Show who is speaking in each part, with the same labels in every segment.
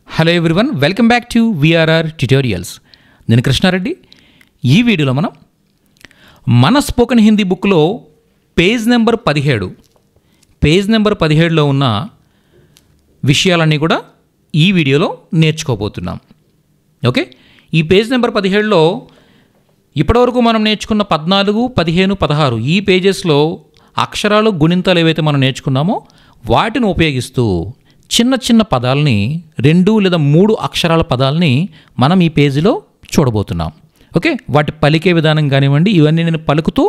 Speaker 1: Hello everyone, welcome back to VRR tutorials. నేను కృష్ణారెడ్డి. ఈ వీడియోలో మనం మన స్పోకెన్ హిందీ బుక్లో పేజ్ నెంబర్ 17లో ఉన్న విషయాలన్నీ కూడా ఈ వీడియోలో నేర్చుకోబోతున్నాం. ఓకే, ఈ పేజ్ నెంబర్ 17లో ఇప్పటివరకు మనం నేర్చుకున్న 14, 15, 16 ఈ పేజెస్లో అక్షరాలు, గుణింతాలు ఏవైతే మనం నేర్చుకున్నామో వాటిని ఉపయోగిస్తూ చిన్న చిన్న పదాలని, 2 లేదా 3 అక్షరాల పదాలని మనం ఈ పేజీలో చూడబోతున్నాం. ఓకే, వాటి పలికే విధానం కానివ్వండి, ఇవన్నీ నేను పలుకుతూ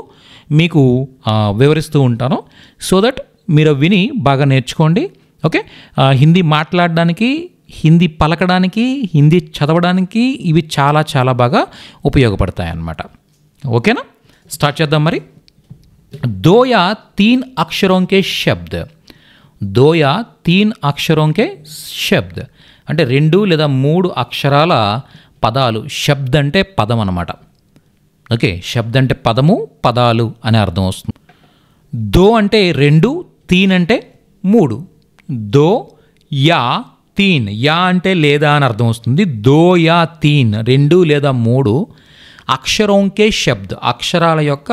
Speaker 1: మీకు వివరిస్తూ ఉంటాను. సో దట్ మీరు విని బాగా నేర్చుకోండి. ఓకే, హిందీ మాట్లాడడానికి, హిందీ పలకడానికి, హిందీ చదవడానికి ఇవి చాలా చాలా బాగా ఉపయోగపడతాయి అన్నమాట. ఓకేనా, స్టార్ట్ చేద్దాం మరి. 2 या 3 अक्षरों के शब्द. 2 या 3 अक्षरों के शब्द అంటే 2 లేదా 3 అక్షరాల పదాలు. శబ్ద అంటే పదం అన్నమాట. ఓకే, శబ్ద అంటే పదము, పదాలు అనే అర్థం వస్తుంది. 2 అంటే 2, 3 అంటే 3. 2 या 3, యా అంటే లేదా అని అర్థం వస్తుంది. 2 या 3 2 లేదా 3 అక్షరోं के शब्द అక్షరాల యొక్క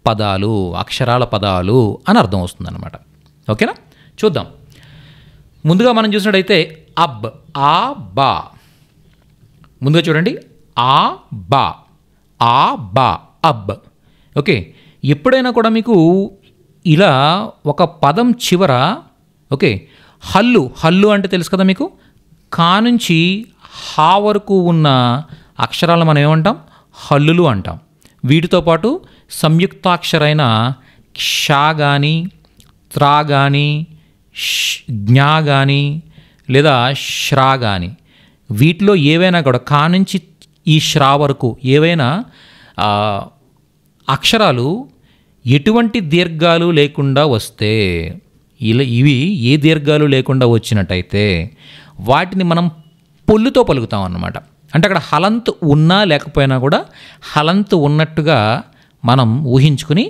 Speaker 1: పదాలు, అక్షరాల పదాలు అని అర్థం వస్తుంది అన్నమాట. ఓకేనా, చూద్దాం. ముందుగా మనం చూసినట్టయితే అబ్, ఆ బా. ముందుగా చూడండి, ఆ బా, ఆ బా, అబ్. ఓకే, ఎప్పుడైనా కూడా మీకు ఇలా ఒక పదం చివర, ఓకే, హల్లు, హల్లు అంటే తెలుసు కదా మీకు, కా నుంచి హా వరకు ఉన్న అక్షరాలు మనం ఏమంటాం? హల్లులు అంటాం. వీటితో పాటు సంయుక్తాక్షరైన క్షా కానీ, త్రా కానీ, జ్ఞా కానీ లేదా శ్రా కానీ, వీటిలో ఏవైనా కూడా కా నుంచి ఈ శ్రా వరకు ఏవైనా అక్షరాలు ఎటువంటి దీర్ఘాలు లేకుండా వస్తే, ఇవి ఏ దీర్ఘాలు లేకుండా వచ్చినట్టయితే వాటిని మనం పొల్లుతో పలుకుతాం అన్నమాట. అంటే అక్కడ హలంత్ ఉన్నా లేకపోయినా కూడా హలంత్ ఉన్నట్టుగా మనం ఊహించుకుని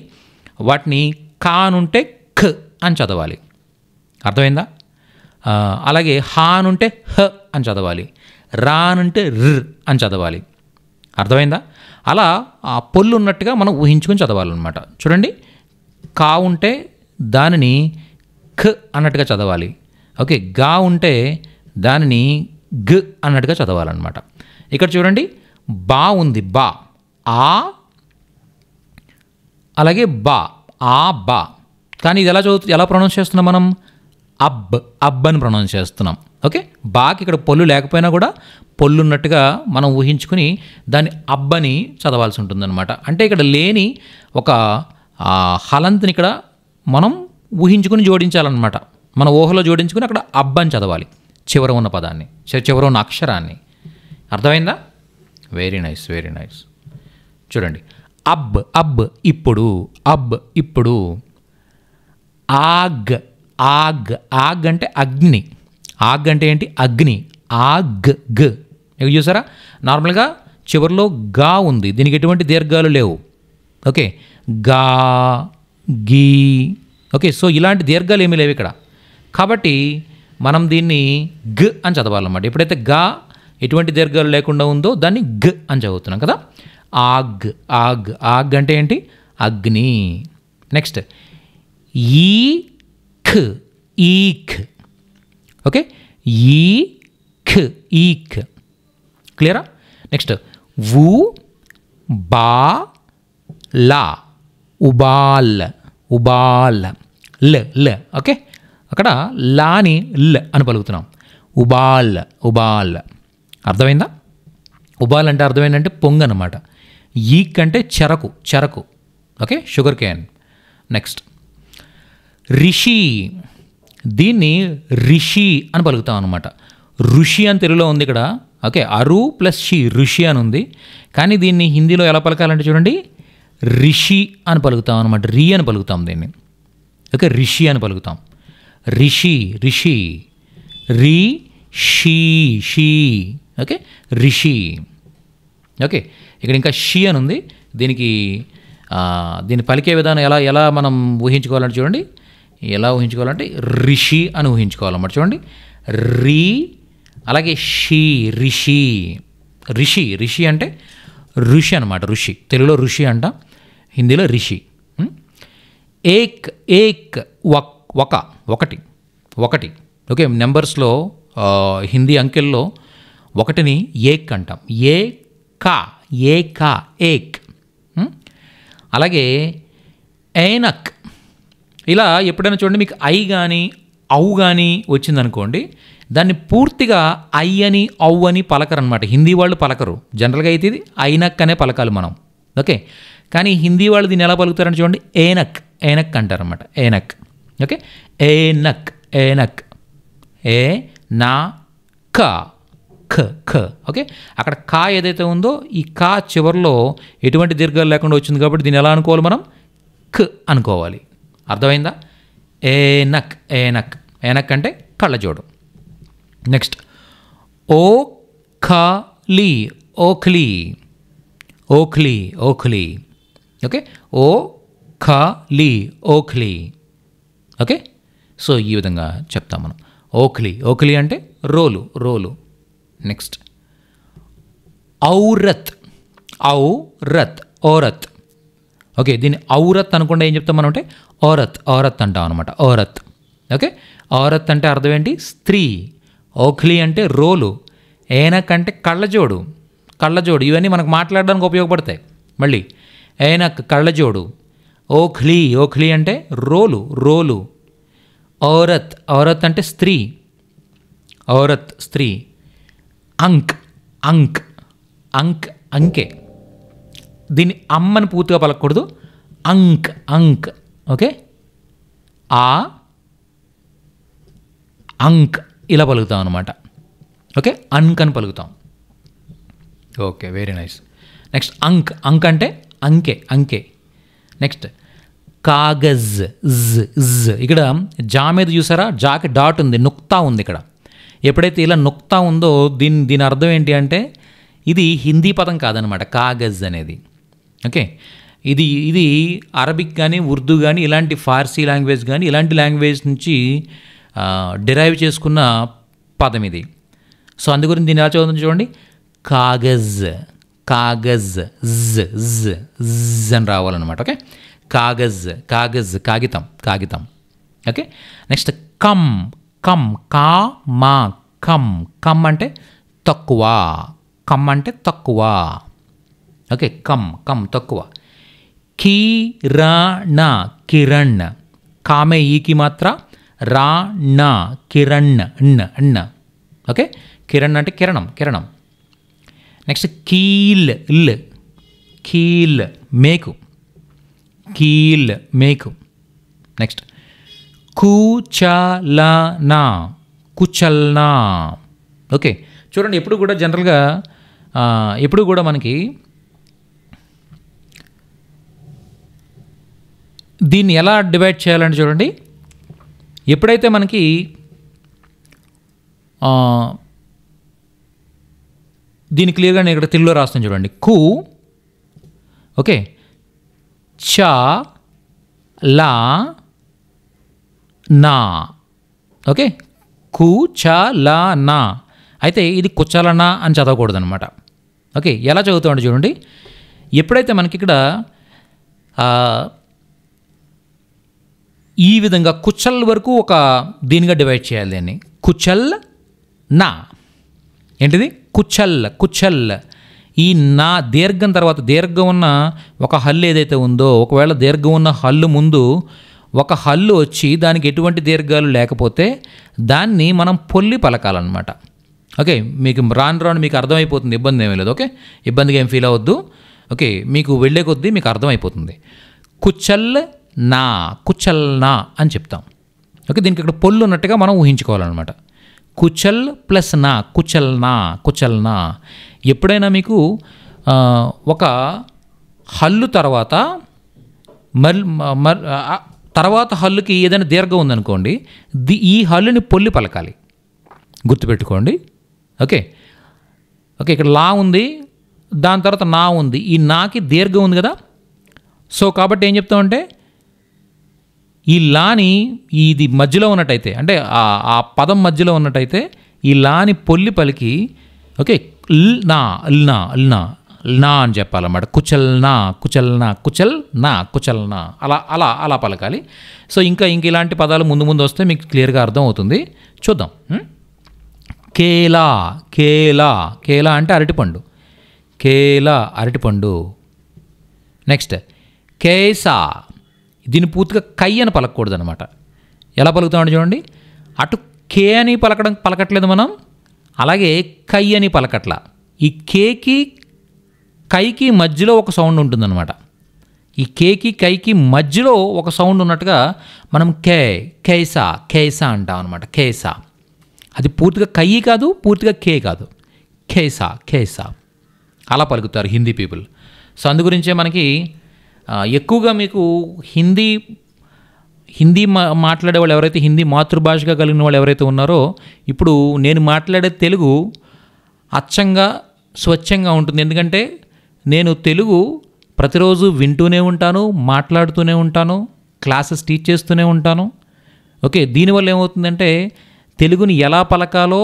Speaker 1: వాటిని కా నుంటే ఖ అని చదవాలి. అర్థమైందా? అలాగే హా నుంటే హ అని చదవాలి, రా నుంటే ర్ అని చదవాలి. అర్థమైందా? అలా ఆ పొల్లు ఉన్నట్టుగా మనం ఊహించుకొని చదవాలన్నమాట. చూడండి, కా ఉంటే దానిని ఖ అన్నట్టుగా చదవాలి. ఓకే, గా ఉంటే దానిని గ అన్నట్టుగా చదవాలన్నమాట. ఇక్కడ చూడండి, బా ఉంది, బా, ఆ అలాగే బా, ఆ బా. కానీ ఇది ఎలా ప్రొనౌన్స్ చేస్తున్నాం మనం? అబ్, అబ్ అని ప్రొనౌన్స్ చేస్తున్నాం. ఓకే, బాకి ఇక్కడ పొల్లు లేకపోయినా కూడా పొల్లు ఉన్నట్టుగా మనం ఊహించుకుని దాన్ని అబ్బని చదవాల్సి ఉంటుందన్నమాట. అంటే ఇక్కడ లేని ఒక హలంత్ని ఇక్కడ మనం ఊహించుకుని జోడించాలన్నమాట. మన ఊహలో జోడించుకుని అక్కడ అబ్బ అని చదవాలి, చివర ఉన్న పదాన్ని, చివర ఉన్న అక్షరాన్ని. అర్థమైందా? Very nice, very nice. చూడండి, అబ్, అబ్ ఇప్పుడు, అబ్ ఇప్పుడు. ఆగ్, ఆగ్, ఆగ్ అంటే అగ్ని. ఆగ్ అంటే ఏంటి? అగ్ని. ఆగ్, గ. ఇక చూసారా, నార్మల్గా చివరిలో గా ఉంది, దీనికి ఎటువంటి దీర్ఘాలు లేవు. ఓకే, గా, గీ. ఓకే, సో ఇలాంటి దీర్ఘాలు ఏమీ లేవు ఇక్కడ. కాబట్టి మనం దీన్ని గ అని చదవాలన్నమాట. ఎప్పుడైతే గా ఎటువంటి దీర్ఘాలు లేకుండా ఉందో దాన్ని గ అని చదువుతున్నాం కదా. ఆగ్, ఆగ్, ఆగ్ అంటే ఏంటి? అగ్ని. నెక్స్ట్ ఈ ఖ, ఈఖ్. ఓకే, ఈ ఖ, ఈఖ్. క్లియరా? నెక్స్ట్ వు, బా, లా, ఉబాల్, ఉబాల్, ల, ల. ఓకే, అక్కడ లాని ల్ అని పలుకుతున్నాం. ఉబాల్, ఉబాల్. అర్థమైందా? ఉబాల్ అంటే అర్థమైందంటే పొంగు అనమాట. ఈక్ అంటే చెరకు, చెరకు. Okay, sugar cane. Next Rishi, దీన్ని రిషి అని పలుకుతాం అనమాట. ఋషి అని తెలుగులో ఉంది ఇక్కడ. ఓకే, అరు ప్లస్ షి, ఋషి అని ఉంది. కానీ దీన్ని హిందీలో ఎలా పలకాలంటే చూడండి, రిషి అని పలుకుతాం అనమాట. రి అని పలుకుతాం దీన్ని. ఓకే, రిషి అని పలుకుతాం. రిషి, రిషి, రి she, she. Okay, Rishi. Okay, ఇక్కడ ఇంకా షీ అని ఉంది. దీన్ని పలికే విధానం ఎలా మనం ఊహించుకోవాలంటే చూడండి, ఎలా ఊహించుకోవాలంటే రిషి అని ఊహించుకోవాలన్నమాట. చూడండి, రి అలాగే షీ, రిషి. రిషి అంటే ఋషి అనమాట. ఋషి తెలుగులో ఋషి అంట, హిందీలో రిషి. ఏక్ ఒకటి. ఓకే, నెంబర్స్లో హిందీ అంకెల్లో ఒకటిని ఏక్ అంటాం. ఏక్. అలాగే ఏనక్. ఇలా ఎప్పుడైనా చూడండి మీకు ఐ కానీ ఔ కానీ వచ్చిందనుకోండి, దాన్ని పూర్తిగా ఐ అని ఔ అని పలకరు అనమాట. హిందీ వాళ్ళు పలకరు. జనరల్గా అయితే ఇది ఐనక్ అనే పలకాలి మనం. ఓకే, కానీ హిందీ వాళ్ళు దీన్ని ఎలా పలుకుతారని చూడండి, ఏనక్ అంటారనమాట. ఏనక్. ఓకే, ఏనక్. ఏ నా ఖ. ఓకే, అక్కడ కా ఏదైతే ఉందో ఈ కా చివరిలో ఎటువంటి దీర్ఘాలు లేకుండా వచ్చింది కాబట్టి దీన్ని ఎలా అనుకోవాలి మనం, ఖ అనుకోవాలి. అర్థమైందా? ఏనక్ అంటే కళ్ళజోడు. నెక్స్ట్ ఓఖ్లీ. ఓకే, ఓఖ్లీ. ఓకే, సో ఈ విధంగా చెప్తాం మనం. ఓఖ్లీ అంటే రోలు. నెక్స్ట్ ఔరత్. ఓకే, దీన్ని ఔరత్ అనకుండా ఏం చెప్తాం మనం అంటే ఔరత్ అంటాం అనమాట. ఔరత్. ఓకే, ఔరత్ అంటే అర్థం ఏంటి? స్త్రీ. ఓఖ్లీ అంటే రోలు. ఏనక్ అంటే కళ్ళజోడు. ఇవన్నీ మనకు మాట్లాడడానికి ఉపయోగపడతాయి. మళ్ళీ ఏనక్ కళ్ళజోడు, ఓఖ్లీ అంటే రోలు. ఔరత్ అంటే స్త్రీ. అంకే. దీన్ని అమ్మని పూర్తిగా పలకూడదు, అంక్. ఓకే, అంక్ ఇలా పలుకుతాం అనమాట. ఓకే, అంక్ అని పలుకుతాం. Okay, very nice. నెక్స్ట్ అంక్ అంటే అంకే. నెక్స్ట్ కాగజ్. ఇక్కడ జా మీద చూసారా, జాకి డాట్ ఉంది, నుక్తా ఉంది ఇక్కడ. ఎప్పుడైతే ఇలా నుక్తా ఉందో దీని అర్థం ఏంటి అంటే ఇది హిందీ పదం కాదనమాట కాగజ్ అనేది. ఓకే, ఇది అరబిక్ కానీ ఉర్దూ కానీ ఇలాంటి ఫార్సీ లాంగ్వేజ్ కానీ ఇలాంటి లాంగ్వేజ్ నుంచి డిరైవ్ చేసుకున్న పదం ఇది. సో అందుగురించి దీన్ని ఎలా చదువుతుంది చూడండి, కాగజ్ అని రావాలన్నమాట. ఓకే, కాగజ్ కాగితం. ఓకే, నెక్స్ట్ కమ్ అంటే తక్కువ. ఓకే, కమ్ తక్కువ. కిరణ్. కామే ఈకి మాత్ర, రాణ కిరణ్ అన్న. ఓకే, కిరణ్ అంటే కిరణం. నెక్స్ట్ కీల్ మేకు. నెక్స్ట్ కుచల్నా. ఓకే, చూడండి ఎప్పుడు కూడా జనరల్గా మనకి దీన్ని ఎలా డివైడ్ చేయాలంటే చూడండి, ఎప్పుడైతే మనకి దీన్ని క్లియర్గా నేను ఇక్కడ తెలుగులో రాస్తాను చూడండి. ఓకే, చ లా నా. ఓకే, చ లా నా. అయితే ఇది కుచలనా అని చదవకూడదు అనమాట. ఓకే, ఎలా చదువుతామంటే చూడండి, ఎప్పుడైతే మనకి ఇక్కడ ఈ విధంగా కుచల్ వరకు ఒక దీనిగా డివైడ్ చేయాలి దీన్ని. కుచల్ నా. ఏంటిది? కుచల్. ఈ నా దీర్ఘం తర్వాత దీర్ఘం ఉన్న ఒక హల్లు ఏదైతే ఉందో, ఒకవేళ దీర్ఘం ఉన్న హల్లు ముందు ఒక హల్లు వచ్చి దానికి ఎటువంటి దీర్ఘాలు లేకపోతే దాన్ని మనం పొల్లి పలకాలన్నమాట. ఓకే, మీకు రాను మీకు అర్థమైపోతుంది, ఇబ్బంది ఏమీ లేదు. ఓకే, ఇబ్బందిగా ఏం ఫీల్ అవ్వద్దు. ఓకే, మీకు వెళ్ళే కొద్దీ మీకు అర్థమైపోతుంది. కుచల్నా అని చెప్తాం. ఓకే, దీనికి ఇక్కడ పొల్లు ఉన్నట్టుగా మనం ఊహించుకోవాలన్నమాట. కుచల్ ప్లస్ నా, కుచల్నా. ఎప్పుడైనా మీకు ఒక హల్లు తర్వాత తర్వాత హల్లుకి ఏదైనా దీర్ఘం ఉందనుకోండి, ఈ హల్లుని పొల్లి పలకాలి, గుర్తుపెట్టుకోండి. ఓకే, ఇక్కడ లా ఉంది, దాని తర్వాత నా ఉంది, ఈ నాకి దీర్ఘం ఉంది కదా. సో కాబట్టి ఏం చెప్తామంటే ఈ లాని ఇది మధ్యలో ఉన్నట్టయితే, అంటే ఆ పదం మధ్యలో ఉన్నట్టయితే ఈ లాని పొల్లి పలికి ఓకే నా నా నా నా అని చెప్పాలన్నమాట. కుచల్నా కుచల్నా కుచల్నా కుచల్నా అలా అలా అలా పలకాలి. సో ఇంకా ఇలాంటి పదాలు ముందు ముందు వస్తే మీకు క్లియర్గా అర్థం అవుతుంది. చూద్దాం. కేలా కేలా కేలా అంటే అరటిపండు. కేలా అరటిపండు. నెక్స్ట్ కేసా. దీన్ని పూర్తిగా కై అని పలకూడదు అనమాట. ఎలా పలుకుతామని చూడండి. అటు కే అని పలకట్లేదు మనం, అలాగే కై అని పలకట్లా. ఈ కేకి కైకి మధ్యలో ఒక సౌండ్ ఉంటుందన్నమాట. ఈ కేకి కైకి మధ్యలో ఒక సౌండ్ ఉన్నట్టుగా మనం కేసా కేసా అంటాం అనమాట. కేసా అది పూర్తిగా కై కాదు, పూర్తిగా కే కాదు. కేసా కేసా అలా పలుకుతారు హిందీ పీపుల్. సో అందు గురించే మనకి ఎక్కువగా మీకు హిందీ మాట్లాడే వాళ్ళు ఎవరైతే, హిందీ మాతృభాషగా కలిగిన వాళ్ళు ఎవరైతే ఉన్నారో, ఇప్పుడు నేను మాట్లాడే తెలుగు అచ్చంగా స్వచ్ఛంగా ఉంటుంది. ఎందుకంటే నేను తెలుగు ప్రతిరోజు వింటూనే ఉంటాను, మాట్లాడుతూనే ఉంటాను, క్లాసెస్ టీచ్ చేస్తూనే ఉంటాను. ఓకే, దీనివల్ల ఏమవుతుందంటే తెలుగుని ఎలా పలకాలో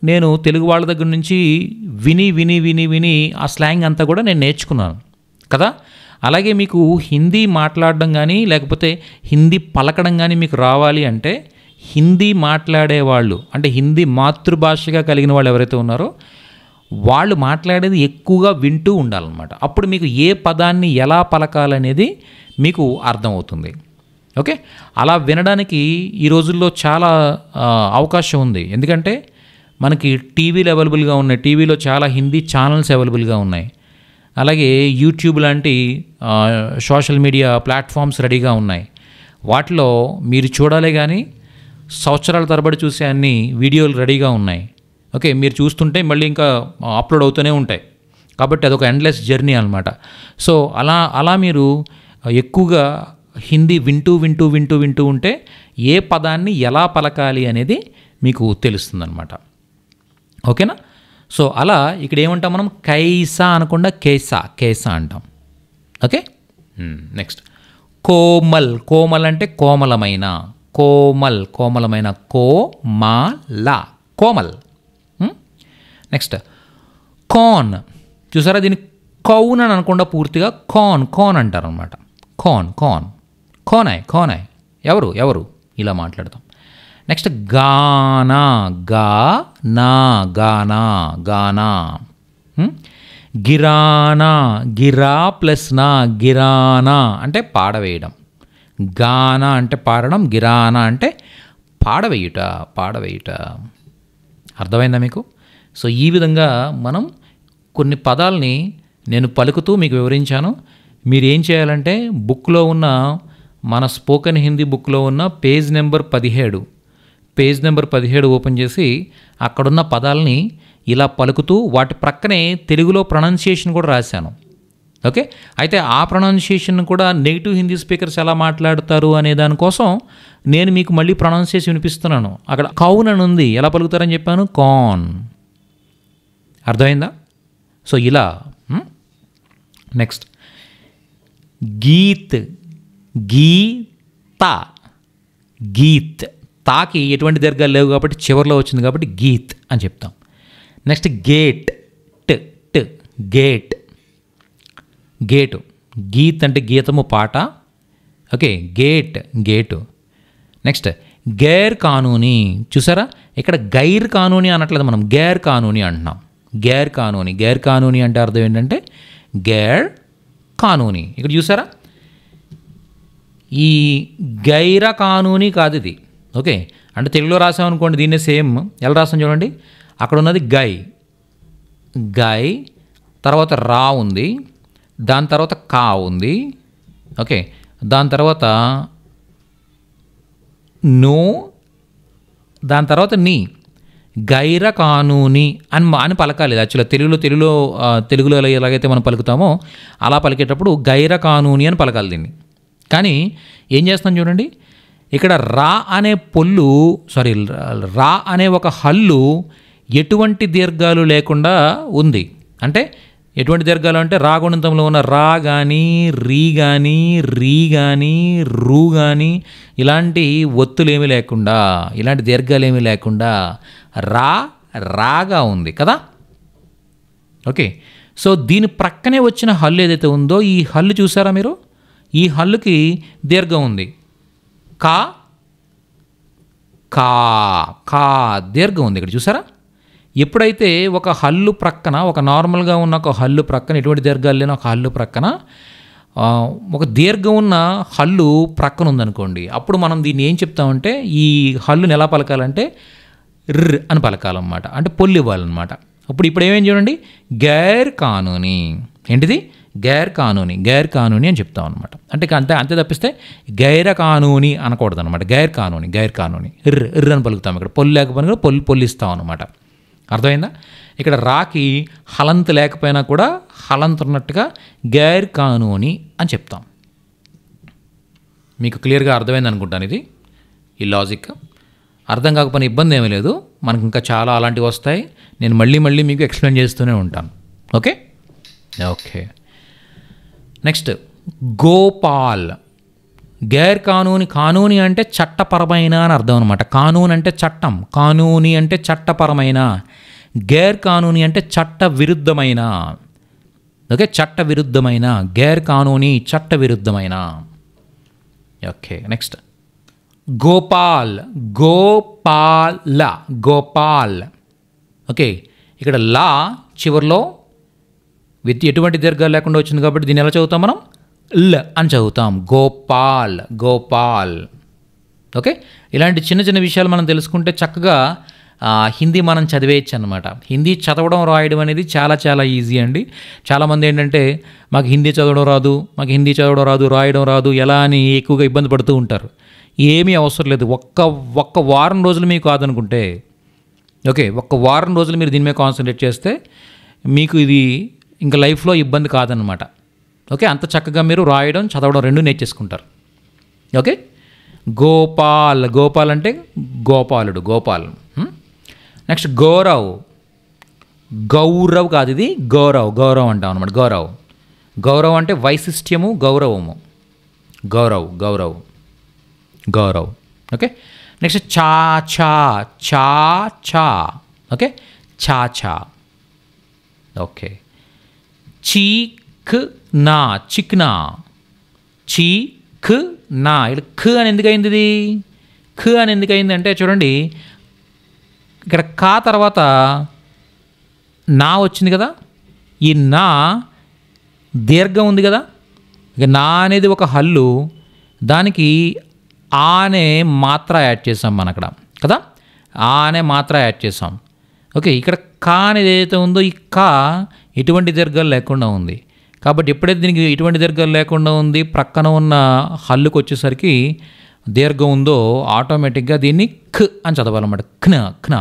Speaker 1: నేను తెలుగు వాళ్ళ దగ్గర నుంచి విని విని విని విని ఆ స్లాంగ్ అంతా కూడా నేను నేర్చుకున్నాను కదా. అలాగే మీకు హిందీ మాట్లాడడం కానీ లేకపోతే హిందీ పలకడం కానీ మీకు రావాలి అంటే హిందీ మాట్లాడేవాళ్ళు, అంటే హిందీ మాతృభాషగా కలిగిన వాళ్ళు ఎవరైతే ఉన్నారో వాళ్ళు మాట్లాడేది ఎక్కువగా వింటూ ఉండాలన్నమాట. అప్పుడు మీకు ఏ పదాన్ని ఎలా పలకాలనేది మీకు అర్థమవుతుంది. ఓకే, అలా వినడానికి ఈ రోజుల్లో చాలా అవకాశం ఉంది. ఎందుకంటే మనకి టీవీలు అవైలబుల్గా ఉన్నాయి, టీవీలో చాలా హిందీ ఛానల్స్ అవైలబుల్గా ఉన్నాయి. అలాగే యూట్యూబ్ లాంటి సోషల్ మీడియా ప్లాట్ఫామ్స్ రెడీగా ఉన్నాయి. వాటిలో మీరు చూడాలే కానీ సంవత్సరాల తరబడి చూసే అన్ని వీడియోలు రెడీగా ఉన్నాయి. ఓకే, మీరు చూస్తుంటే మళ్ళీ ఇంకా అప్లోడ్ అవుతూనే ఉంటాయి. కాబట్టి అదొక ఎండ్లెస్ జర్నీ అనమాట. సో అలా మీరు ఎక్కువగా హిందీ వింటూ వింటూ వింటూ వింటూ ఉంటే ఏ పదాన్ని ఎలా పలకాలి అనేది మీకు తెలుస్తుందన్నమాట. ఓకేనా. సో అలా ఇక్కడ ఏమంటాం మనం, కైసా అనకుండా కేసా కేసా అంటాం. Okay, next Komal. కోమల్ అంటే కోమలమైన. కోమల్ కోమలమైన. కోమల కోమల్. నెక్స్ట్ కాన్. చూసారా, దీన్ని కౌన్ అని అనకుండా పూర్తిగా కాన్ అంటారు అనమాట. కోనాయ్ ఎవరు ఇలా మాట్లాడతాం. నెక్స్ట్ గానా. గానా. గిరానా. గిరా ప్లస్ నా. గిరానా అంటే పాడవేయడం. గానా అంటే పాడడం, గిరానా అంటే పాడవేయుట. అర్థమైందా మీకు? సో ఈ విధంగా మనం కొన్ని పదాలని నేను పలుకుతూ మీకు వివరించాను. మీరు ఏం చేయాలంటే బుక్లో ఉన్న, మన స్పోకెన్ హిందీ బుక్లో ఉన్న పేజ్ నెంబర్ 17 ఓపెన్ చేసి అక్కడున్న పదాలని ఇలా పలుకుతూ వాటి ప్రక్కనే తెలుగులో ప్రొనౌన్సియేషన్ కూడా రాశాను. ఓకే, అయితే ఆ ప్రొనౌన్సియేషన్ కూడా నెగిటివ్ హిందీ స్పీకర్స్ ఎలా మాట్లాడతారు అనే దానికోసం నేను మీకు మళ్ళీ ప్రొనౌన్స్ చేసి వినిపిస్తున్నాను. అక్కడ కౌన్ అని ఉంది, ఎలా పలుకుతారని చెప్పాను, కాన్. అర్థమైందా? సో ఇలా. నెక్స్ట్ గీత్. గీత్ తాకి ఎటువంటి దీర్ఘాలు లేవు కాబట్టి చివరిలో వచ్చింది కాబట్టి గీత్ అని చెప్తాం. Next gate. గేటు. గీత్ అంటే గీతము, పాట. Okay, gate. నెక్స్ట్ గైర్ కానూనీ. చూసారా, ఇక్కడ గైర్ కానూనీ అనట్లేదు, మనం గైర్ కానూనీ అంటున్నాం. గైర్ కానూనీ అంటే అర్థం ఏంటంటే గైర్ కానూనీ. ఇక్కడ చూసారా, ఈ గైర కానూనీ కాదు ఇది. ఓకే, అంటే తెలుగులో రాసామనుకోండి దీన్నే సేమ్ ఎలా రాసాం చూడండి. అక్కడ ఉన్నది గై, తర్వాత రా ఉంది, దాని తర్వాత కా ఉంది. ఓకే, దాని తర్వాత నో, దాని తర్వాత నీ. గైర కానూనీ అని పలకాలి. యాక్చువల్గా తెలుగులో ఎలాగైతే మనం పలుకుతామో అలా పలికేటప్పుడు గైర కానూనీ అని పలకాలి దీన్ని. కానీ ఏం చేస్తాం చూడండి, ఇక్కడ రా అనే ఒక హల్లు ఎటువంటి దీర్ఘాలు లేకుండా ఉంది. అంటే ఎటువంటి దీర్ఘాలు అంటే రాగుణితంలో ఉన్న రా కానీ, రీ కానీ, రీ కానీ, రూ కానీ ఇలాంటి ఒత్తులేమీ లేకుండా, ఇలాంటి దీర్ఘాలు ఏమీ లేకుండా రాగా ఉంది కదా. ఓకే, సో దీని ప్రక్కనే వచ్చిన హల్లు ఏదైతే ఉందో ఈ హల్లు చూసారా మీరు, ఈ హల్లుకి దీర్ఘం ఉంది. కా కా కా దీర్ఘం ఉంది ఇక్కడ చూసారా. ఎప్పుడైతే ఒక హల్లు ప్రక్కన, ఒక నార్మల్గా ఉన్న ఒక హల్లు ప్రక్కన, ఎటువంటి దీర్ఘాలు లేని ఒక హల్లు ప్రక్కన ఒక దీర్ఘం ఉన్న హల్లు ప్రక్కన ఉందనుకోండి, అప్పుడు మనం దీన్ని ఏం చెప్తామంటే ఈ హల్లుని ఎలా పలకాలంటే ర్ అని పలకాలన్నమాట, అంటే పొల్లు ఇవ్వాలన్నమాట. ఇప్పుడు ఏమేం చూడండి, గైర్ కానూనీ, ఏంటిది గైర్ కానూనీ, గైర్ కానూనీ అని చెప్తాం అనమాట. అంటే అంతే తప్పిస్తే గైర కానూనీ అనకూడదు అనమాట. గైర్ కానూనీ, గైర్ కానూనీ, ర్ అని పలుకుతాం. ఇక్కడ పొల్లు లేకపోయినా కూడా పొల్లిస్తాం అనమాట. అర్థమైందా. ఇక్కడ రాకి హలంత్ లేకపోయినా కూడా హలంత్ ఉన్నట్టుగా గైర్ కానూనీ అని చెప్తాం. మీకు క్లియర్గా అర్థమైంది అనుకుంటాను. ఇది ఈ లాజిక్ అర్థం కాకపోయినా ఇబ్బంది ఏమీ లేదు, మనకు ఇంకా చాలా అలాంటివి వస్తాయి. నేను మళ్ళీ మీకు ఎక్స్ప్లెయిన్ చేస్తూనే ఉంటాను. Okay okay. నెక్స్ట్ గోపాల్. గైర్ కానూని, కానూని అంటే చట్టపరమైన అని అర్థం అనమాట. కానూన్ అంటే చట్టం, కానూని అంటే చట్టపరమైన, గైర్ కానూని అంటే చట్ట విరుద్ధమైన. ఓకే, చట్ట విరుద్ధమైన, గైర్ కానూని చట్ట విరుద్ధమైన. Okay, next Gopal. Gopala, Gopal. Okay, ఇక్కడ లా చివరిలో ఎటువంటి దీర్ఘాలు లేకుండా వచ్చింది కాబట్టి దీన్ని ఎలా చదువుతాం మనం, ల్ అని చదువుతాం. గోపాల్, గోపాల్. ఓకే, ఇలాంటి చిన్న చిన్న విషయాలు మనం తెలుసుకుంటే చక్కగా హిందీ మనం చదివేయచ్చు అనమాట. హిందీ చదవడం రాయడం అనేది చాలా చాలా ఈజీ అండి. చాలామంది ఏంటంటే మాకు హిందీ చదవడం రాదు, మాకు హిందీ చదవడం రాదు, రాయడం రాదు, ఎలా అని ఎక్కువగా ఇబ్బంది పడుతూ ఉంటారు. ఏమీ అవసరం లేదు. ఒక్క వారం రోజులు మీకు కాదనుకుంటే, ఓకే, ఒక్క వారం రోజులు మీరు దీని మీద కాన్సన్ట్రేట్ చేస్తే మీకు ఇది ఇంకా లైఫ్లో ఇబ్బంది కాదనమాట. ఓకే, అంత చక్కగా మీరు రాయడం చదవడం రెండు నేర్చేసుకుంటారు. ఓకే, గోపాల్. గోపాల్ అంటే గోపాలుడు, గోపాల్. నెక్స్ట్ గౌరవ్. గౌరవ్ కాదు, ఇది గౌరవ్. గౌరవ్ అంటాం అనమాట. గౌరవ్. గౌరవ్ అంటే వైశిష్ట్యము, గౌరవము. గౌరవ్, గౌరవ్, గౌరవ్. ఓకే, నెక్స్ట్ చాచా. చాచా. ఓకే, చాచా. ఓకే, చీక్నా. చిక్నా. చీక్నా. ఇక్కడ ఖ అని ఎందుకు అయింది, ఇది ఖ అని ఎందుకు అయింది అంటే చూడండి, ఇక్కడ కా తర్వాత నా వచ్చింది కదా, ఈ నా దీర్ఘం ఉంది కదా. ఇక నా అనేది ఒక హల్లు, దానికి ఆ అనే మాత్ర యాడ్ చేసాం మనం అక్కడ కదా, ఆ అనే మాత్ర యాడ్ చేసాం. ఓకే, ఇక్కడ కా అనేది ఏదైతే ఉందో ఈ కా ఎటువంటి దీర్ఘాలు లేకుండా ఉంది కాబట్టి ఎప్పుడైతే దీనికి ఎటువంటి దీర్ఘాలు లేకుండా ఉంది, ప్రక్కన ఉన్న హల్లుకి వచ్చేసరికి దీర్ఘం ఉందో ఆటోమేటిక్గా దీన్ని ఖ అని చదవాలన్నమాట. ఖ్న, ఖ్న,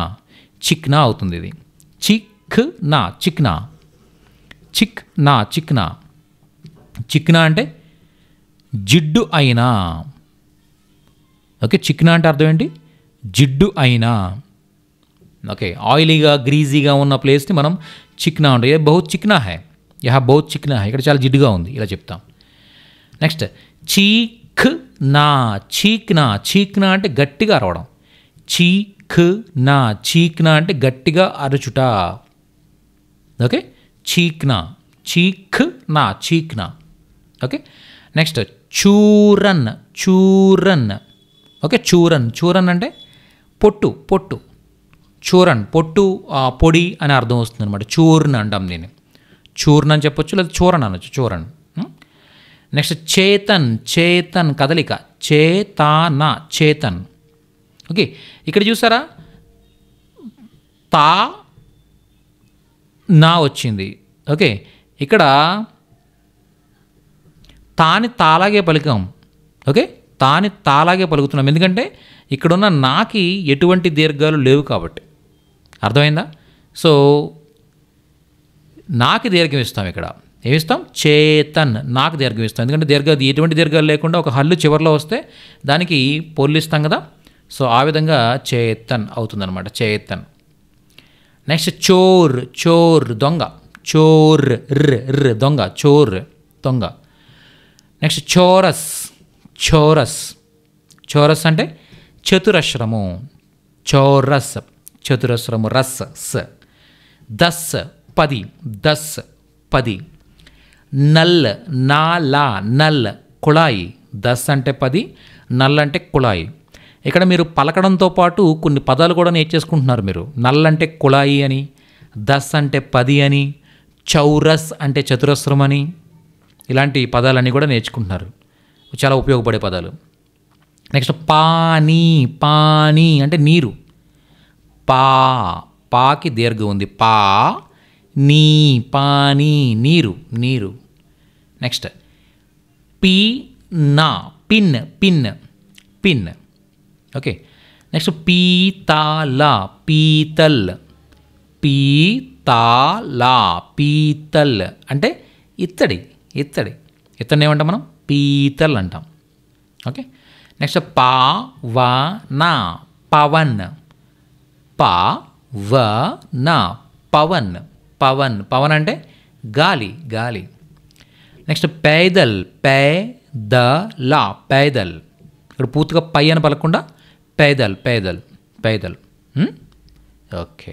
Speaker 1: చిక్నా అవుతుంది. ఇది చిక్నా, చిక్నా, చిక్నా, చిక్నా. చిక్నా అంటే జిడ్డు అయినా. ఓకే, చిక్నా అంటే అర్థం ఏంటి, జిడ్డు అయినా. ఓకే, ఆయిలీగా గ్రీజీగా ఉన్న ప్లేస్ని మనం చిక్నా అంటే ఏ బహుత్ చిక్నా హై, యహా బహుత్ చిక్నా హై, ఇక్కడ చాలా జిడ్డుగా ఉంది, ఇలా చెప్తాం. నెక్స్ట్ చీక్నా. చీక్నా. చీక్నా అంటే గట్టిగా అరవడం. చీక్నా. చీక్నా అంటే గట్టిగా అరచుట. ఓకే, చీక్నా. చీక్నా, చీక్నా. ఓకే, నెక్స్ట్ చూరన్. చూరన్. ఓకే, చూరన్. చూరన్ అంటే పొట్టు, పొట్టు. చూరన్ పొట్టు, పొడి అని అర్థం వస్తుంది అనమాట. చూర్న్ అంటాం దీన్ని. చూర్న్ అని చెప్పొచ్చు, లేదా చూరన్ అనొచ్చు. చూరన్. నెక్స్ట్ చేతన్. చేతన్ కదలిక. చేతాన, చేతన్. ఓకే, ఇక్కడ చూసారా తా నా వచ్చింది. ఓకే, ఇక్కడ తాని తాలాగే పలికాం. ఓకే, తాని తాలాగే పలుకుతున్నాం, ఎందుకంటే ఇక్కడున్న నాకి ఎటువంటి దీర్ఘాలు లేవు కాబట్టి. అర్థమైందా. సో నాకి దీర్ఘం ఇస్తాం. ఇక్కడ ఏమిస్తాం, చేతన్. నాకు దీర్ఘం ఇస్తాం, ఎందుకంటే ఎటువంటి దీర్ఘాలు లేకుండా ఒక హల్లు చివరిలో వస్తే దానికి పొల్లిస్తాం కదా. సో ఆ విధంగా చేతన్ అవుతుందన్నమాట. చేతన్. నెక్స్ట్ చోర్. చోర్ దొంగ. చోర్ ర్ దొంగ. చోర్ దొంగ. నెక్స్ట్ చోరస్. చోరస్. చోరస్ అంటే చతురస్రము. చౌరస్. చతురస్రము రస్ స. దస్ 10, దస్ 10. నల్ నా లా నల్ కుళాయి. దస్ అంటే 10, నల్ అంటే కుళాయి. ఇక్కడ మీరు పలకడంతో పాటు కొన్ని పదాలు కూడా నేర్చేసుకుంటున్నారు మీరు. నల్ అంటే కుళాయి అని, దస్ అంటే 10 అని, చౌరస్ అంటే చతురస్రం అని, ఇలాంటి పదాలన్నీ కూడా నేర్చుకుంటున్నారు. చాలా ఉపయోగపడే పదాలు. నెక్స్ట్ పానీ. పానీ అంటే నీరు. పాకి దీర్ఘం ఉంది. పా నీ పానీ నీరు నీరు. నెక్స్ట్ పీ నా పిన్ పిన్ పిన్. ఓకే. నెక్స్ట్ పీతాలా పీతల్. పీతాలా పీతల్ అంటే ఇత్తడి ఇత్తడి. ఇత్తడిని ఏమంటాం మనం? పీతల్ అంటాం. ఓకే. నెక్స్ట్ పవన పవన్. పవన పవన్ పవన్ పవన్ అంటే గాలి గాలి. నెక్స్ట్ పైదల్ పేదలా పైదల్. ఇక్కడ పూర్తిగా పై అని పలకుండా పైదల్ పైదల్ పైదల్. ఓకే.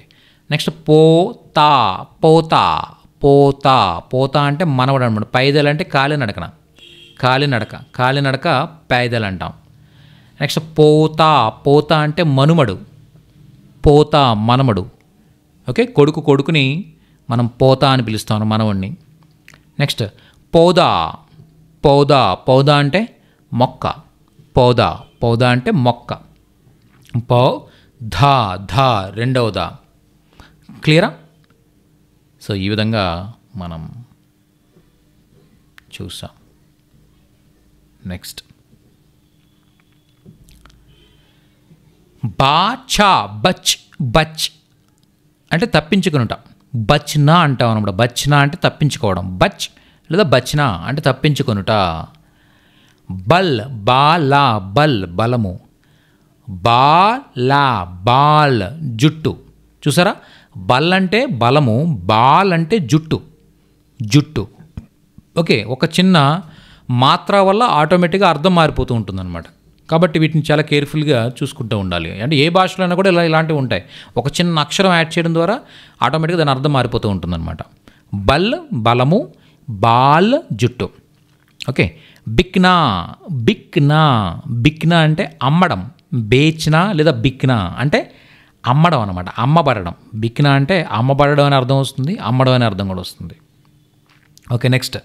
Speaker 1: నెక్స్ట్ పోతా పోతా పోతా పోతా అంటే మనవడు అనమాట. పైదల్ అంటే కాలినడకన కాలినడక కాలినడక పైదల్ అంటాం. నెక్స్ట్ పోతా పోతా అంటే మనుమడు. పోతా మనమడు. ఓకే. కొడుకుని మనం పోతా అని పిలుస్తాం మనవడిని. నెక్స్ట్ పౌదా పౌదా పౌదా అంటే మొక్క. పౌదా పౌదా అంటే మొక్క. ధా రెండవదా. క్లియరా? సో ఈ విధంగా మనం చూసాం. నెక్స్ట్ బాచా బచ్ బచ్ అంటే తప్పించుకునుట. బచ్నా అంటాం అనమాట. బచ్నా అంటే తప్పించుకోవడం. బచ్ లేదా బచ్నా అంటే తప్పించుకొనుట. బల్ బాలా బల్ బలము. బాలా బాల్ జుట్టు. చూసారా? బల్ అంటే బలము, బాల్ అంటే జుట్టు జుట్టు. ఓకే. ఒక చిన్న మాత్ర వల్ల ఆటోమేటిక్గా అర్థం మారిపోతూ ఉంటుందన్నమాట. కాబట్టి వీటిని చాలా కేర్ఫుల్గా చూసుకుంటూ ఉండాలి. అంటే ఏ భాషలో అయినా కూడా ఇలాంటివి ఉంటాయి. ఒక చిన్న అక్షరం యాడ్ చేయడం ద్వారా ఆటోమేటిక్గా దాని అర్థం మారిపోతూ ఉంటుందన్నమాట. బల్ బలము, బాల్ జుట్టు. ఓకే. బిక్నా బిక్నా బిక్నా అంటే అమ్మడం. బేచ్నా లేదా బిక్నా అంటే అమ్మడం అనమాట. అమ్మబడడం. బిక్నా అంటే అమ్మబడడం అని అర్థం వస్తుంది, అమ్మడం అనే అర్థం కూడా వస్తుంది. Okay. Next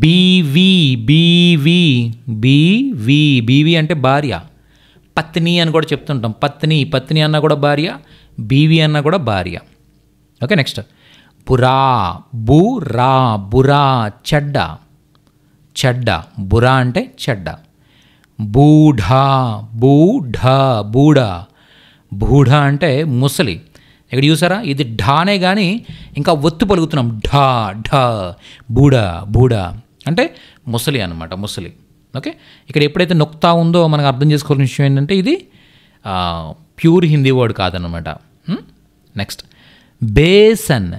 Speaker 1: BV BV BV BV అంటే భార్య. పత్ని అని కూడా చెప్తుంటాం. పత్ని పత్ని అన్న కూడా భార్య, బీవి అన్న కూడా భార్య. ఓకే. నెక్స్ట్ బురా బురా బురా చెడ్డ చెడ్డ. బురా అంటే చెడ్డ. బూఢా బూఢా బూఢా బూఢా అంటే ముసలి. ఇక్కడ చూసారా? ఇది ఢానే కానీ ఇంకా ఒత్తు పలుకుతున్నాం. ఢా ఢా బూఢా బూఢా అంటే ముసలి అనమాట. ముసలి. ఓకే. ఇక్కడ ఎప్పుడైతే నొక్తా ఉందో మనకు అర్థం చేసుకోవాల్సిన విషయం ఏంటంటే ఇది ప్యూర్ హిందీ వర్డ్ కాదనమాట. నెక్స్ట్ బేసన్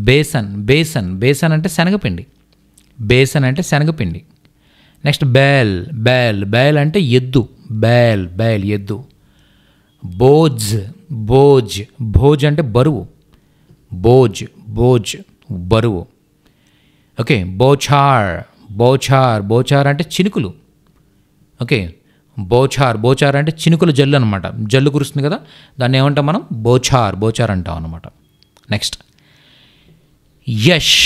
Speaker 1: బేసన్ బేసన్ బేసన్ అంటే శనగపిండి. బేసన్ అంటే శనగపిండి. నెక్స్ట్ బేల్ బేల్ బేల్ అంటే ఎద్దు. బేల్ బేల్ ఎద్దు. బోజ్ బోజ్ భోజ్ అంటే బరువు. బోజ్ బోజ్ బరువు. ఓకే. బోచార్ బోచార్ బోచార్ అంటే చినుకులు. ఓకే. బోచార్ బోచార్ అంటే చినుకులు జల్లు అనమాట. జల్లు కురుస్తుంది కదా, దాన్ని ఏమంటాం మనం? బోచార్ బోచార్ అంటాం అనమాట. నెక్స్ట్ యష్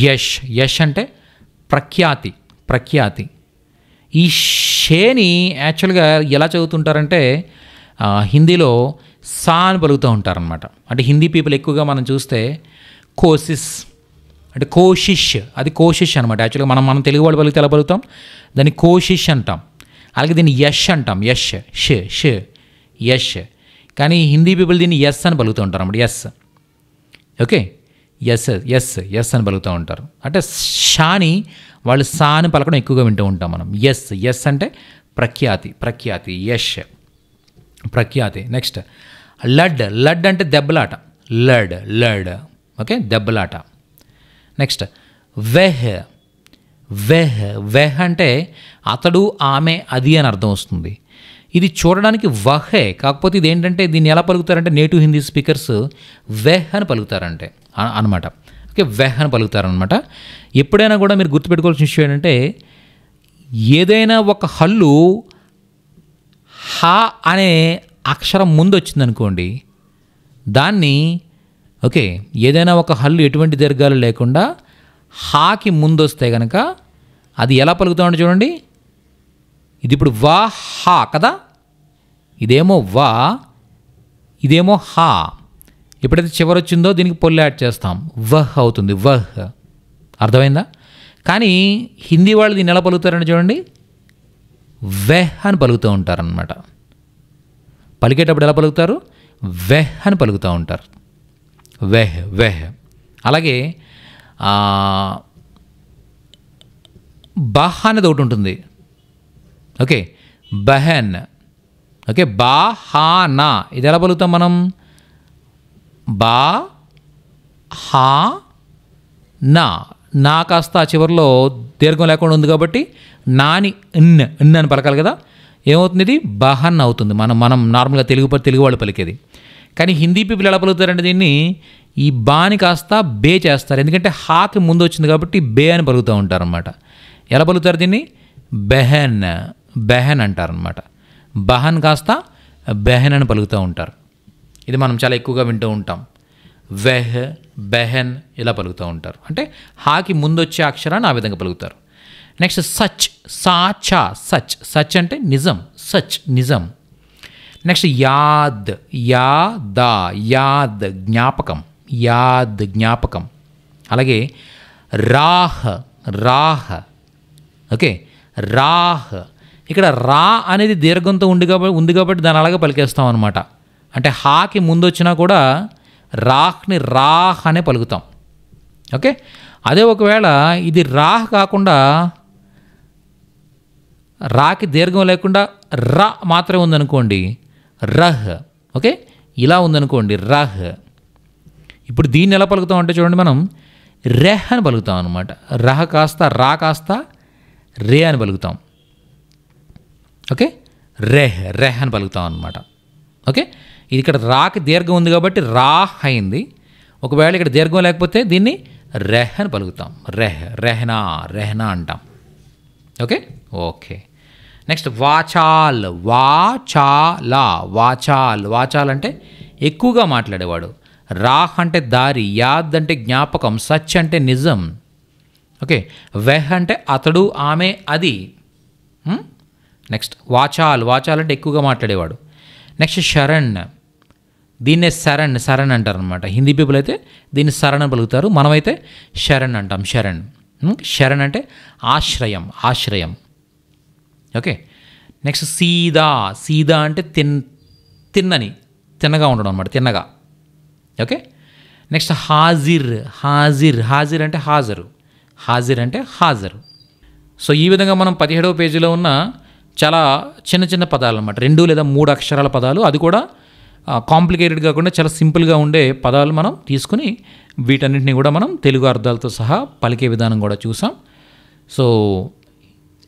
Speaker 1: యష్ యష్ అంటే ప్రఖ్యాతి ప్రఖ్యాతి. ఈ షేని యాక్చువల్గా ఎలా చదువుతుంటారంటే హిందీలో సా అని పలుకుతూ ఉంటారనమాట. అంటే హిందీ పీపుల్ ఎక్కువగా మనం చూస్తే కోసిస్ అంటే కోషిష్, అది కోషిష్ అనమాట. యాక్చువల్గా మనం తెలుగు వాళ్ళు పలికితే ఎలా పలుకుతాం? దాన్ని కోషిష్ అంటాం. అలాగే దీన్ని యష్ అంటాం. యష్ ష్ ష్ యష్. కానీ హిందీ పీపుల్ దీన్ని ఎస్ అని పలుకుతూ ఉంటారు అన్నమాట. Yes. Okay. Yes yes yes అని పలుకుతూ ఉంటారు. అంటే షాని వాళ్ళు సా అని పలకడం ఎక్కువగా వింటూ ఉంటాం మనం. ఎస్ ఎస్ అంటే ప్రఖ్యాతి ప్రఖ్యాతి. యష్ ప్రఖ్యాతి. నెక్స్ట్ లడ్ లడ్ అంటే దెబ్బలాట. లడ్ లడ్. ఓకే. దెబ్బలాట. నెక్స్ట్ వెహ్ వెహ్ వెహ్ అంటే అతడు ఆమె అది అని అర్థం వస్తుంది. ఇది చూడడానికి వహే, కాకపోతే ఇది ఏంటంటే దీన్ని ఎలా పలుకుతారంటే నేటివ్ హిందీ స్పీకర్స్ వెహ్ అని పలుకుతారంటే అనమాట. ఓకే, వెహ్ అని పలుకుతారనమాట. ఎప్పుడైనా కూడా మీరు గుర్తుపెట్టుకోవాల్సిన విషయం ఏంటంటే ఏదైనా ఒక హల్లు హా అనే అక్షరం ముందు వచ్చిందనుకోండి, దాన్ని ఓకే ఏదైనా ఒక హల్లు ఎటువంటి దీర్ఘాలు లేకుండా హాకి ముందు వస్తే కనుక అది ఎలా పలుకుతామంటే చూడండి, ఇది ఇప్పుడు వా హా కదా, ఇదేమో వా, ఇదేమో హా. ఎప్పుడైతే చివరి వచ్చిందో దీనికి పొల్లు యాడ్ చేస్తాం, వహ్ అవుతుంది, వహ్. అర్థమైందా? కానీ హిందీ వాళ్ళు దీన్ని ఎలా పలుకుతారంటే చూడండి, వెహ్ అని పలుకుతూ ఉంటారనమాట. పలికేటప్పుడు ఎలా పలుకుతారు, వెహ్ అని పలుకుతూ ఉంటారు, వెహ్ వెహ్. అలాగే బహ్ అనేది ఒకటి ఉంటుంది. ఓకే, బహన్. ఓకే, బా హా నా, ఇది ఎలా పలుకుతాం మనం, బా హా నా, నా కాస్త చివరిలో దీర్ఘం లేకుండా ఉంది కాబట్టి నాని ఇన్ అని పలకాలి కదా, ఏమవుతుంది, ఇది బహన్ అవుతుంది. మనం నార్మల్గా తెలుగు వాళ్ళు పలికేది. కానీ హిందీ పీపుల్ ఎలా పలుకుతారంటే దీన్ని ఈ బాని కాస్త బే చేస్తారు, ఎందుకంటే హాకి ముందు వచ్చింది కాబట్టి బే అని పలుకుతూ ఉంటారనమాట. ఎలా పలుకుతారు దీన్ని, బెహన్, బెహన్ అంటారనమాట. బహన్ కాస్త బెహన్ అని పలుకుతూ ఉంటారు. ఇది మనం చాలా ఎక్కువగా వింటూ ఉంటాం, వెహ్ బెహన్ ఇలా పలుకుతూ ఉంటారు. అంటే హాకి ముందు వచ్చే అక్షరాన్ని ఆ విధంగా పలుకుతారు. నెక్స్ట్ సచ్, సాచా, సచ్, సచ్ అంటే నిజం, సచ్ నిజం. నెక్స్ట్ యాద్, యాదా, యాద్ జ్ఞాపకం, యాద్ జ్ఞాపకం. అలాగే రాహ్, రాహ్. ఓకే, రాహ్. ఇక్కడ రా అనేది దీర్ఘంతో ఉంది కాబట్టి దాన్ని అలాగే పలికేస్తాం అనమాట. అంటే హాకి ముందు వచ్చినా కూడా రాహ్ని రాహ్ అనే పలుకుతాం. ఓకే, అదే ఒకవేళ ఇది రాహ్ కాకుండా రాకి దీర్ఘం లేకుండా రా మాత్రమే ఉందనుకోండి, రహ్. ఓకే, ఇలా ఉందనుకోండి, రహ్. ఇప్పుడు దీన్ని ఎలా పలుకుతాం అంటే చూడండి, మనం రెహ్ అని పలుకుతాం అనమాట. రహ కాస్త రా కాస్త రే అని పలుకుతాం. ఓకే, రెహ్, రెహ్ అని పలుకుతాం అనమాట. ఓకే, ఇది ఇక్కడ రాకి దీర్ఘం ఉంది కాబట్టి రాహ్ అయింది. ఒకవేళ ఇక్కడ దీర్ఘం లేకపోతే దీన్ని రెహ్ అని పలుకుతాం, రెహ్, రెహ్నా, రెహ్నా అంటాం. Okay okay. నెక్స్ట్ వాచాల్, వాచాలా, వాచాల్. వాచాల్ అంటే ఎక్కువగా మాట్లాడేవాడు, రాహ్ అంటే దారి, యాద్ అంటే జ్ఞాపకం, సచ్ అంటే నిజం. ఓకే, వెహ్ అంటే అతడు, ఆమె, అది. నెక్స్ట్ వాచాల్, వాచాల్ అంటే ఎక్కువగా మాట్లాడేవాడు. నెక్స్ట్ శరణ్, దీన్నే శరణ్, శరణ్ అంటారు అనమాట. హిందీ పీపుల్ అయితే దీన్ని శరణ్ అని పలుకుతారు, మనమైతే శరణ్ అంటాం, శరణ్. శరణ్ అంటే ఆశ్రయం, ఆశ్రయం. ఓకే, నెక్స్ట్ సీదా, సీదా అంటే తిన్నని, తిన్నగా ఉండడం అనమాట, తిన్నగా. ఓకే, నెక్స్ట్ హాజిర్, హాజిర్, హాజిర్ అంటే హాజరు, హాజిర్ అంటే హాజరు. సో ఈ విధంగా మనం 17వ పేజీలో ఉన్న చాలా చిన్న చిన్న పదాలు అన్నమాట, 2 లేదా 3 అక్షరాల పదాలు, అది కూడా కాంప్లికేటెడ్ కాకుండా చాలా సింపుల్గా ఉండే పదాలు మనం తీసుకుని వీటన్నింటినీ కూడా మనం తెలుగు అర్థాలతో సహా పలికే విధానం కూడా చూసాం. సో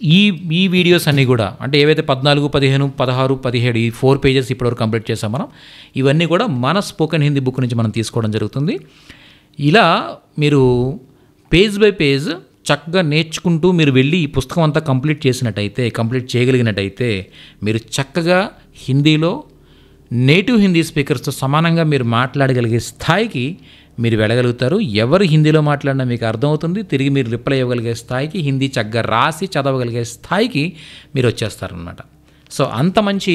Speaker 1: ఈ వీడియోస్ అన్నీ కూడా అంటే ఏవైతే 14, 15, 16, 17 ఈ 4 పేజెస్ ఇప్పటివరకు కంప్లీట్ చేసాం మనం, ఇవన్నీ కూడా మన స్పోకెన్ హిందీ బుక్ నుంచి మనం తీసుకోవడం జరుగుతుంది. ఇలా మీరు పేజ్ బై పేజ్ చక్కగా నేర్చుకుంటూ మీరు వెళ్ళి ఈ పుస్తకం అంతా కంప్లీట్ చేయగలిగినట్టయితే మీరు చక్కగా హిందీలో నేటివ్ హిందీ స్పీకర్స్తో సమానంగా మీరు మాట్లాడగలిగే స్థాయికి మీరు వెళ్ళగలుగుతారు. ఎవరు హిందీలో మాట్లాడినా మీకు అర్థమవుతుంది, తిరిగి మీరు రిప్లై ఇవ్వగలిగే స్థాయికి, హిందీ చక్కగా రాసి చదవగలిగే స్థాయికి మీరు వచ్చేస్తారనమాట. సో అంత మంచి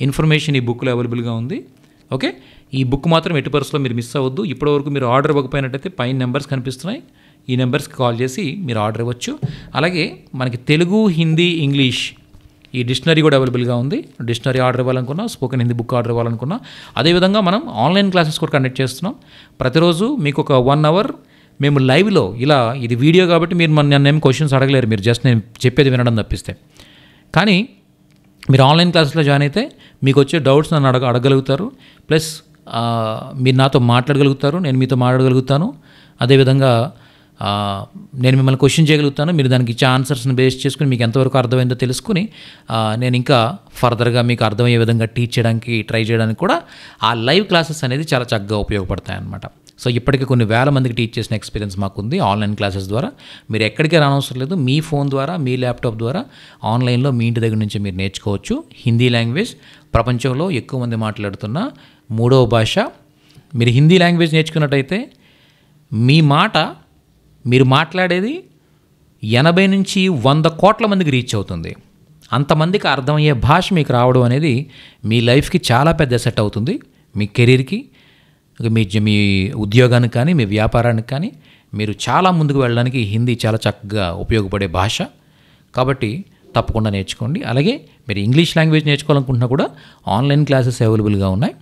Speaker 1: ఇన్ఫర్మేషన్ ఈ బుక్లో అవైలబుల్గా ఉంది. ఓకే, ఈ బుక్ మాత్రం ఎట్టి పరిస్థితుల్లో మీరు మిస్ అవ్వద్దు. ఇప్పటివరకు మీరు ఆర్డర్ ఇవ్వకపోయినట్టయితే పైన నెంబర్స్ కనిపిస్తున్నాయి, ఈ నెంబర్స్కి కాల్ చేసి మీరు ఆర్డర్ ఇవ్వచ్చు. అలాగే మనకి తెలుగు, హిందీ, ఇంగ్లీష్ ఈ డిక్షనరీ కూడా అవైలబుల్గా ఉంది. డిక్షనరీ ఆర్డర్ ఇవ్వాలనుకున్నా, స్పోకెన్ హిందీ బుక్ ఆర్డర్ ఇవ్వాలనుకున్నా, అదేవిధంగా మనం ఆన్లైన్ క్లాసెస్ కూడా కండక్ట్ చేస్తున్నాం. ప్రతిరోజు మీకు ఒక 1 అవర్ మేము లైవ్లో, ఇలా ఇది వీడియో కాబట్టి మీరు నన్ను ఏం క్వశ్చన్స్ అడగలేరు, మీరు జస్ట్ నేను చెప్పేది వినడం తప్పిస్తే. కానీ మీరు ఆన్లైన్ క్లాసెస్లో జాయిన్ అయితే మీకు వచ్చే డౌట్స్ నన్ను అడగలుగుతారు, ప్లస్ మీరు నాతో మాట్లాడగలుగుతారు, నేను మీతో మాట్లాడగలుగుతాను. అదేవిధంగా నేను మిమ్మల్ని క్వశ్చన్ చేయగలుగుతాను, మీరు దానికి ఇచ్చే ఆన్సర్స్ని బేస్ చేసుకుని మీకు ఎంతవరకు అర్థమైందో తెలుసుకుని నేను ఇంకా ఫర్దర్గా మీకు అర్థమయ్యే విధంగా టీచ్ చేయడానికి ట్రై చేయడానికి కూడా ఆ లైవ్ క్లాసెస్ అనేది చాలా చక్కగా ఉపయోగపడతాయి అన్నమాట. సో ఇప్పటికీ కొన్ని వేల మందికి టీచ్ చేసిన ఎక్స్పీరియన్స్ మాకుంది ఆన్లైన్ క్లాసెస్ ద్వారా. మీరు ఎక్కడికి రానవసరం లేదు, మీ ఫోన్ ద్వారా మీ ల్యాప్టాప్ ద్వారా ఆన్లైన్లో మీ ఇంటి దగ్గర నుంచి మీరు నేర్చుకోవచ్చు. హిందీ లాంగ్వేజ్ ప్రపంచంలో ఎక్కువ మంది మాట్లాడుతున్న 3వ భాష. మీరు హిందీ లాంగ్వేజ్ నేర్చుకున్నట్టయితే మీ మాట, మీరు మాట్లాడేది 80 నుంచి 100 కోట్ల మందికి రీచ్ అవుతుంది. అంతమందికి అర్థమయ్యే భాష మీకు రావడం అనేది మీ లైఫ్కి చాలా పెద్ద సెట్ అవుతుంది. మీ కెరీర్కి, మీ ఉద్యోగానికి కానీ, మీ వ్యాపారానికి కానీ మీరు చాలా ముందుకు వెళ్ళడానికి హిందీ చాలా చక్కగా ఉపయోగపడే భాష. కాబట్టి తప్పకుండా నేర్చుకోండి. అలాగే మీరు ఇంగ్లీష్ లాంగ్వేజ్ నేర్చుకోవాలనుకుంటున్నా కూడా ఆన్లైన్ క్లాసెస్ అవైలబుల్గా ఉన్నాయి.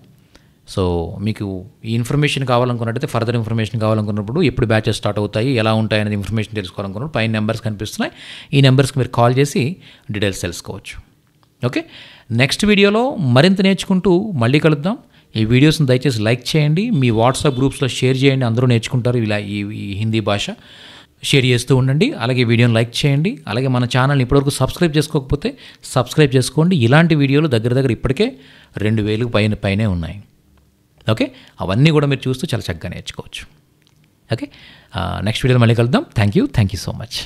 Speaker 1: సో మీకు ఈ ఇన్ఫర్మేషన్ కావాలనుకున్నట్టయితే, ఫర్దర్ ఇన్ఫర్మేషన్ కావాలనుకున్నప్పుడు, ఎప్పుడు బ్యాచెస్ స్టార్ట్ అవుతాయి, ఎలా ఉంటాయి అనేది ఇన్ఫర్మేషన్ తెలుసుకోవాలనుకున్నప్పుడు పైన నెంబర్స్ కనిపిస్తున్నాయి. ఈ నెంబర్స్కి మీరు కాల్ చేసి డీటెయిల్స్ తెలుసుకోవచ్చు. ఓకే, నెక్స్ట్ వీడియోలో మరింత నేర్చుకుంటూ మళ్ళీ కలుద్దాం. ఈ వీడియోస్ని దయచేసి లైక్ చేయండి, మీ వాట్సాప్ గ్రూప్స్లో షేర్ చేయండి. అందరూ నేర్చుకుంటారు ఇలా ఈ హిందీ భాష. షేర్ చేస్తూ ఉండండి. అలాగే వీడియోని లైక్ చేయండి. అలాగే మన ఛానల్ని ఇప్పటివరకు సబ్స్క్రైబ్ చేసుకోకపోతే సబ్స్క్రైబ్ చేసుకోండి. ఇలాంటి వీడియోలు దగ్గర ఇప్పటికే 2000 పైనే ఉన్నాయి. ఓకే, అవన్నీ కూడా మీరు చూస్తూ చాలా చక్కగా నేర్చుకోవచ్చు. ఓకే, నెక్స్ట్ వీడియోలో మళ్ళీ కలుద్దాం. Thank you so much.